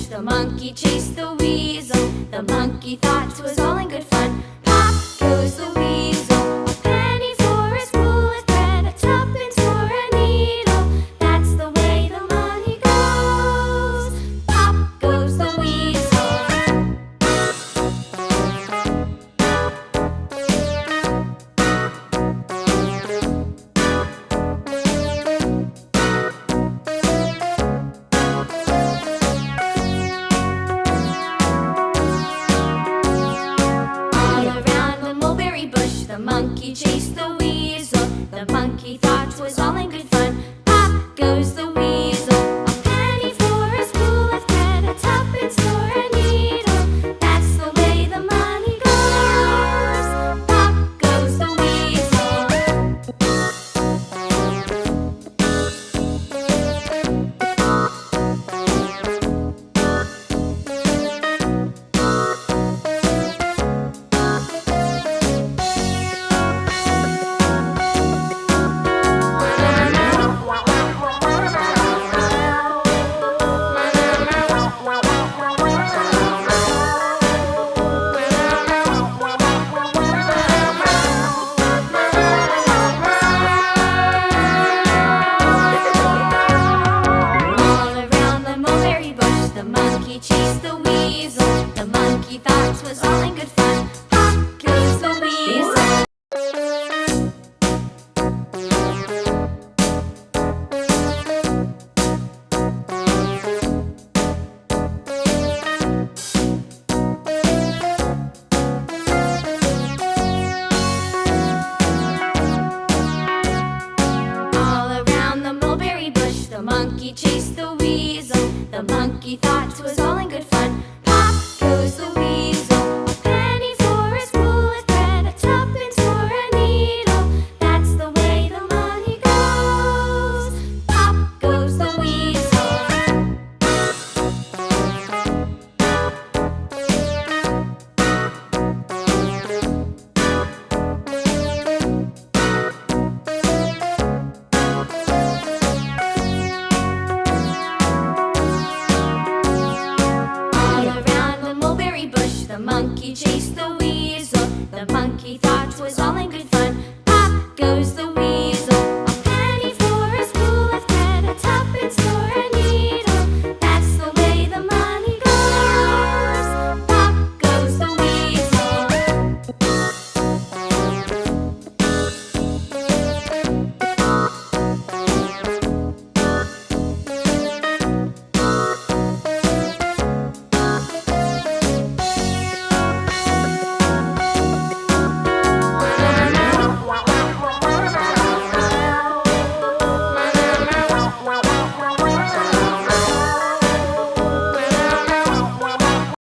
The monkey chased the weasel. The monkey thought 'twas all in good fun. Pop goes the weasel. A penny for a spool of thread, a tuppence for a needle. That's the way the money goes. Pop goes the weasel. The monkey chased the weasel. The monkey thought 'twas all in good fun. Pop goes the weasel. A penny for a spool of thread, a tuppence for a needle. That's the way the money goes. Pop goes the weasel. The monkey chased the weasel. The monkey thought 'twas all in good fun. Pop goes the weasel. All around the mulberry bush, the monkey chased